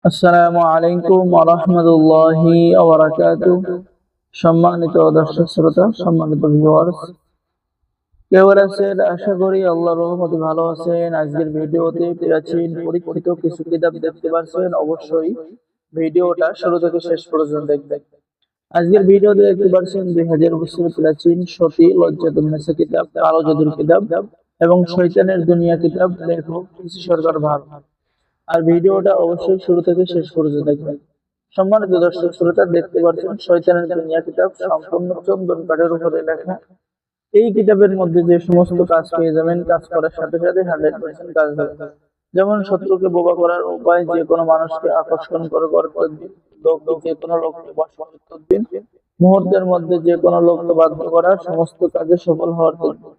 আসসালামু আলাইকুম ওয়া রাহমাতুল্লাহি ওয়া বারাকাতুহু। সম্মানিত দর্শক শ্রোতা, সম্মানিত ভিউয়ার্স, কেমন আছেন? আশা করি আল্লাহর রহমতে ভালো আছেন। আজকের ভিডিওতে প্রাচীন পরীক্ষিত কিছু কিতাব দেখতে পাচ্ছেন। অবশ্যই ভিডিওটা শুরু থেকে শেষ পর্যন্ত দেখবেন। আজকের ভিডিওতে দেখতে পাচ্ছেন 2000 বছরের প্রাচীন সতী লজ্জাতুন্নেসা কিতাব, কালো জাদুর কিতাব এবং শয়তানের দুনিয়া কিতাব, লেখক পিসি সরকার ভার। আর ভিডিওটা অবশ্যই শুরু থেকে শেষ পর্যন্ত দেখবেন। সম্মানিত দর্শক শ্রোতা, দেখতে পাচ্ছেন শয়তানের দুনিয়া কিতাব সম্পূর্ণ চন্দন কাঠের উপরে লেখা। এই কিতাবের মধ্যে যে সমস্ত কাজ পেয়ে যাবেন, কাজ করার সাথে সাথে 100% কাজ হবে। যেমন শত্রুকে বোবা করার উপায়, যে কোনো মানুষকে আকর্ষণ করে তদবির, যে কোনো লোককে বশ করার তদবির, মুহূর্তের মধ্যে যে কোনো লোককে বাধ্য করা, সমস্ত কাজে সফল হওয়ার তদবির।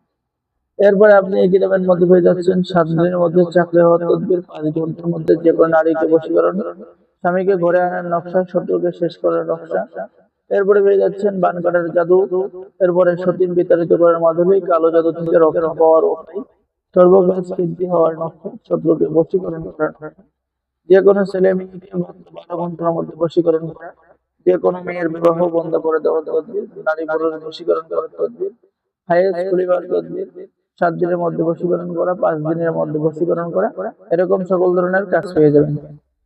এরপরে আপনি এই কিতাবের মধ্যে পেয়ে যাচ্ছেন 7 দিনের মধ্যে চাকরি হওয়ার তদবির, 5 ঘন্টার মধ্যে যে কোনো নারীকে বশীকরণ, স্বামীকে ঘরে আনার নকশা, শত্রুকে শেষ করার নকশা। এরপরে পেয়ে যাচ্ছেন বান কাটার জাদু। এরপরে সতীন বিতাড়িত করার মাধুরী, কালো জাদু থেকে রক্ষা পাওয়ার উপায়, সর্বকাজ সিদ্ধি হওয়ার নকশা, শত্রুকে বশীকরণ করার নকশা, যে কোনো ছেলে মেয়েকে 12 ঘন্টার মধ্যে বশীকরণ করা, যে কোনো মেয়ের বিবাহ বন্ধ করে দেওয়ার তদবির, নারী পুরুষ বশীকরণ করার তদবির, হায়েস খুলিবার তদবির, 7 দিনের মধ্যে বশীকরণ করা, 5 দিনের মধ্যে বশীকরণ করা, এরকম সকল ধরনের কাজ পেয়ে যাবেন।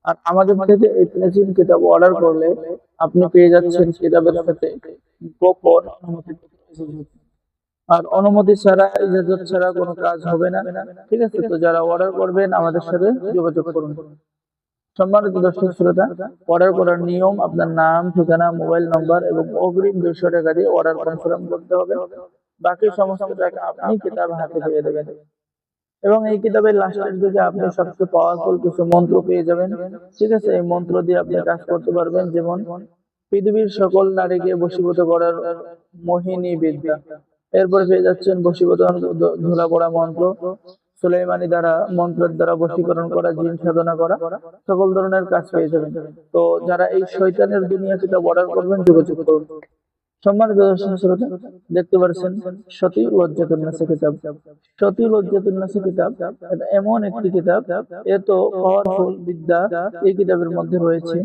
আর আমাদের থেকে এই প্রাচীন কিতাব অর্ডার করলে আপনি পেয়ে যাচ্ছেন কিতাবের সাথে গোপন অনুমতি। আর অনুমতি ছাড়া, ইজাজত ছাড়া কোনো কাজ হবে না। ঠিক আছে? তো যারা অর্ডার করবেন আমাদের সাথে যোগাযোগ করুন। সম্মানিত দর্শক শ্রোতা, অর্ডার করার নিয়ম: আপনার নাম, ঠিকানা, মোবাইল নম্বর এবং অগ্রিম 200 টাকা দিয়ে অর্ডার কনফার্ম করতে হবে। বাকি সমস্ত টাকা আপনি কিতাব হাতে পেয়ে দেবেন। এবং এই কিতাবের লাস্টের দিকে আপনি সবচেয়ে পাওয়ারফুল কিছু মন্ত্র পেয়ে যাবেন। ঠিক আছে? এই মন্ত্র দিয়ে আপনি কাজ করতে পারবেন। যেমন পৃথিবীর সকল নারীকে বশীভূত করার মোহিনী বিদ্যা। এরপরে পেয়ে যাচ্ছেন বশীভূত ধুলা পড়া মন্ত্র, সুলাইমানি দ্বারা, মন্ত্রের দ্বারা বশীকরণ করা, জিন সাধনা করা, সকল ধরনের কাজ পেয়ে যাবেন। তো যারা এই শয়তানের দুনিয়া কিতাব অর্ডার করবেন, যোগাযোগ করুন। সম্মানিত দর্শক শ্রোতা, দেখতে পাচ্ছেন সতী লজ্জাতুন্নেসা কিতাব। সতী লজ্জাতুন্নেসা কিতাব এটা এমন একটি কিতাব, এত পাওয়ারফুল বিদ্যা এই কিতাবের মধ্যে রয়েছে,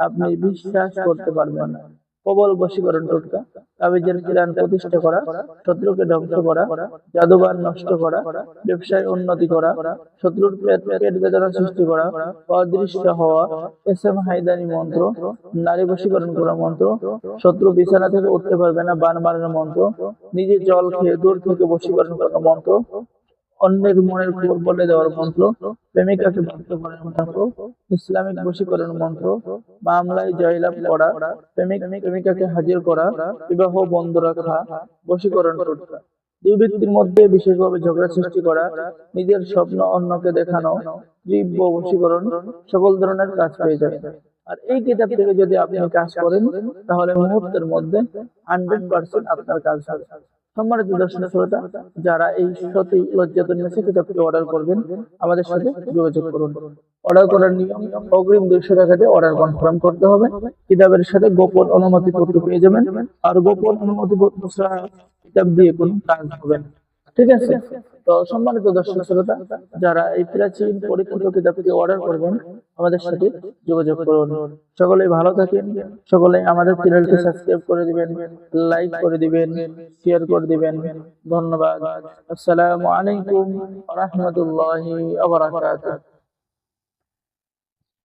আপনি বিশ্বাস করতে পারবেন না। প্রবল বশীকরণ টোটকা, তাবিজের প্ল্যান প্রতিষ্ঠা করা, শত্রুকে ধ্বংস করা, জাদুবান নষ্ট করা, ব্যবসায় উন্নতি করা, শত্রুর পেট বেদনা সৃষ্টি করা, অদৃশ্য হওয়া, এসএম হায়দানি মন্ত্র, নারী বশীকরণ করা মন্ত্র, শত্রু বিছানা থেকে উঠতে পারবে না, বান মারানোর মন্ত্র, নিজে জল খেয়ে দূর থেকে বশীকরণ করার মন্ত্র, অন্যের মনের খবর বলে দেওয়ার মন্ত্র, প্রেমিকাকে বাধ্য করার মন্ত্র, ইসলামিক বশীকরণ মন্ত্র, মামলায় জয়লাভ করা, প্রেমিকাকে হাজির করা, বিবাহ বন্ধ রাখা, বশীকরণ টোটকা, দুই ব্যক্তির মধ্যে বিশেষভাবে ঝগড়া সৃষ্টি করা, নিজের স্বপ্ন অন্যকে দেখানো, তীব্র বশীকরণ, সকল ধরনের কাজ পেয়ে যাবে। আর এই কিতাব থেকে যদি আপনি কাজ করেন, তাহলে মুহূর্তের মধ্যে 100% আপনার কাজ হবে। সম্মানিত দর্শক শ্রোতা, যারা এই সতী লজ্জাতুন্নেসা কিতাবটি অর্ডার করবেন, আমাদের সাথে যোগাযোগ করুন। অর্ডার করার নিয়ম: অগ্রিম 200 টাকা দিয়ে অর্ডার কনফার্ম করতে হবে। কিতাবের সাথে গোপন অনুমতি পত্র পেয়ে যাবেন। আর গোপন অনুমতি পত্র ছাড়া কিতাব দিয়ে কোনো কাজ হবে না। ঠিক আছে? তো সম্মানিত দর্শক শ্রোতা, যারা এই প্রাচীন পরীক্ষিত কিতাবটি অর্ডার করবেন, আমাদের সাথে যোগাযোগ করুন। সকলেই ভালো থাকেন। সকলেই আমাদের চ্যানেলটি সাবস্ক্রাইব করে দিবেন, লাইক করে দিবেন, শেয়ার করে দিবেন। ধন্যবাদ। আসসালামু আলাইকুম ওয়া রাহমাতুল্লাহি ওয়া বারাকাতুহু।